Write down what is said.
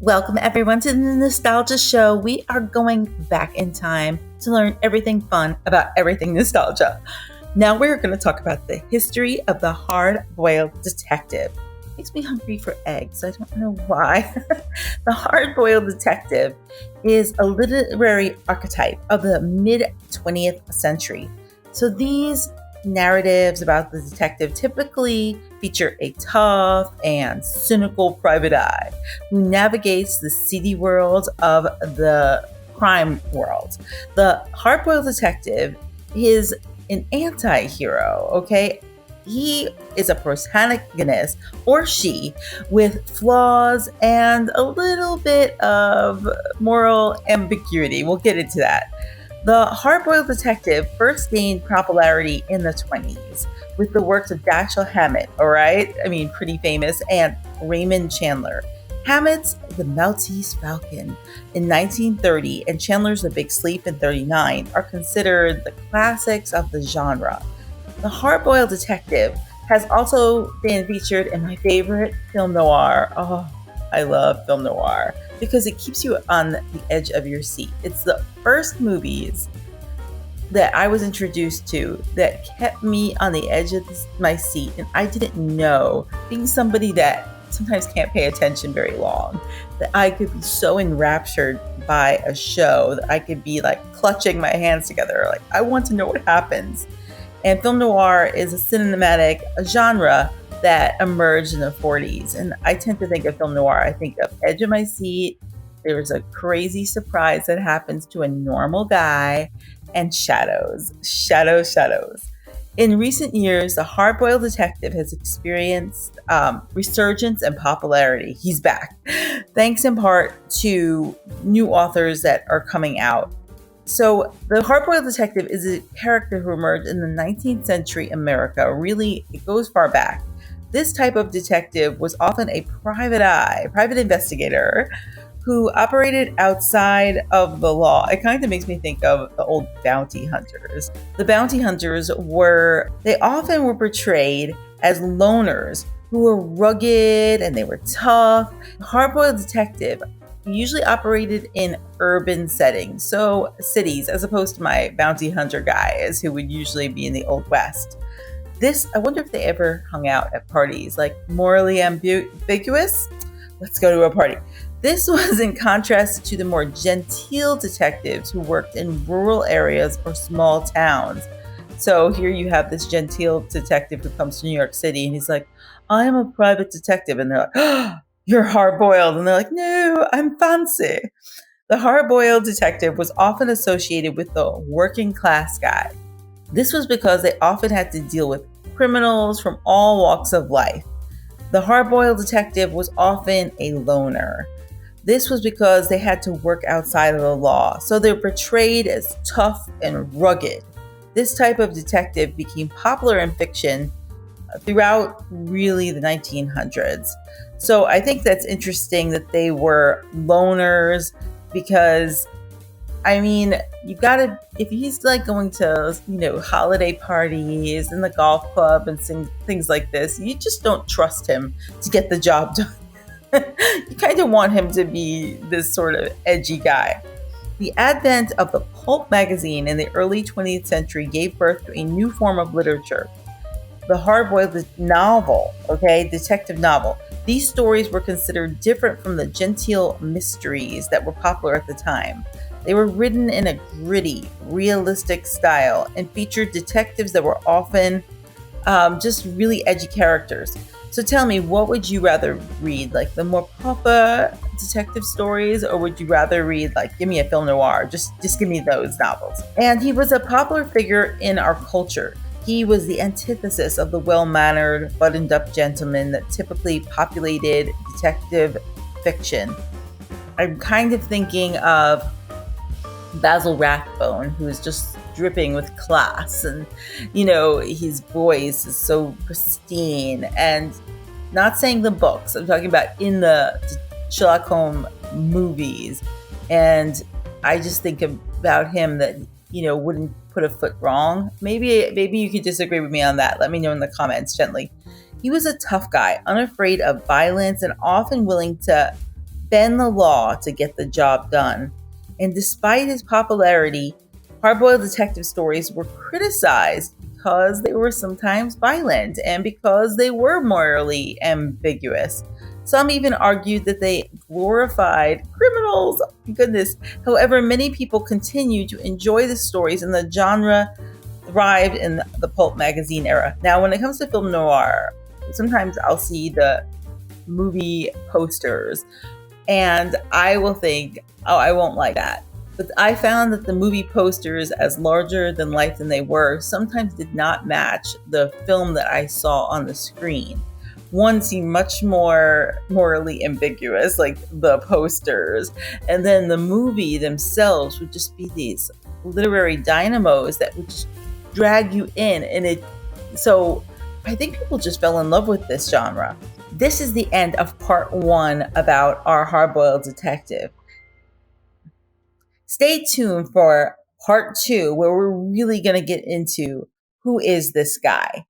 Welcome everyone to the Nostalgia Show. We are going back in time to learn everything fun about everything nostalgia. Now we're going to talk about the history of the hard-boiled detective. Makes me hungry for eggs. I don't know why. The hard-boiled detective is a literary archetype of the mid-20th century. So these narratives about the detective typically feature a tough and cynical private eye who navigates the seedy world of the crime world. The hard-boiled detective is an anti-hero, okay? He is a protagonist, or she, with flaws and a little bit of moral ambiguity. We'll get into that. The hard-boiled detective first gained popularity in the 20s with the works of Dashiell Hammett, all right? I mean, pretty famous, and Raymond Chandler. Hammett's The Maltese Falcon in 1930 and Chandler's The Big Sleep in 1939 are considered the classics of the genre. The hard-boiled detective has also been featured in my favorite film noir. Oh, I love film noir because it keeps you on the edge of your seat. It's the first movies that I was introduced to that kept me on the edge of my seat, and I didn't know, being somebody that sometimes can't pay attention very long, that I could be so enraptured by a show that I could be like clutching my hands together, like I want to know what happens. And film noir is a cinematic genre that emerged in the 40s. And I tend to think of film noir, I think of edge of my seat, there was a crazy surprise that happens to a normal guy, and shadows. In recent years, the hard-boiled detective has experienced resurgence and popularity. He's back, thanks in part to new authors that are coming out. So the hard-boiled detective is a character who emerged in the 19th century America. Really, it goes far back. This type of detective was often a private investigator who operated outside of the law. It kind of makes me think of the old bounty hunters. The bounty hunters often were portrayed as loners who were rugged and they were tough. The hard-boiled detective usually operated in urban settings, so cities, as opposed to my bounty hunter guys who would usually be in the Old West. I wonder if they ever hung out at parties, like morally ambiguous? Let's go to a party. This was in contrast to the more genteel detectives who worked in rural areas or small towns. So here you have this genteel detective who comes to New York City and he's like, I am a private detective. And they're like, oh, you're hard-boiled. And they're like, no, I'm fancy. The hard-boiled detective was often associated with the working class guy. This was because they often had to deal with criminals from all walks of life. The hard-boiled detective was often a loner. This was because they had to work outside of the law, so they're portrayed as tough and rugged. This type of detective became popular in fiction throughout really the 1900s. So I think that's interesting that they were loners because, I mean, if he's like going to, holiday parties and the golf club and things like this, you just don't trust him to get the job done. You kind of want him to be this sort of edgy guy. The advent of the pulp magazine in the early 20th century gave birth to a new form of literature, the hard-boiled novel, detective novel. These stories were considered different from the genteel mysteries that were popular at the time. They were written in a gritty, realistic style and featured detectives that were often just really edgy characters. So tell me, what would you rather read? Like the more proper detective stories, or would you rather read, like, give me a film noir? Just give me those novels. And he was a popular figure in our culture. He was the antithesis of the well-mannered, buttoned-up gentleman that typically populated detective fiction. I'm kind of thinking of Basil Rathbone, who is just dripping with class, and his voice is so pristine. And not saying the books, I'm talking about in the Sherlock Holmes movies. And I just think about him that wouldn't put a foot wrong. Maybe you could disagree with me on that. Let me know in the comments gently. He was a tough guy, unafraid of violence and often willing to bend the law to get the job done. And despite his popularity, hard-boiled detective stories were criticized because they were sometimes violent and because they were morally ambiguous. Some even argued that they glorified criminals. Oh, my goodness. However, many people continue to enjoy the stories, and the genre thrived in the pulp magazine era. Now, when it comes to film noir, sometimes I'll see the movie posters and I will think, oh, I won't like that. But I found that the movie posters, as larger than life than they were, sometimes did not match the film that I saw on the screen. One seemed much more morally ambiguous, like the posters, and then the movie themselves would just be these literary dynamos that would just drag you in. So I think people just fell in love with this genre. This is the end of part 1 about our hard-boiled detective. Stay tuned for part 2, where we're really going to get into who is this guy.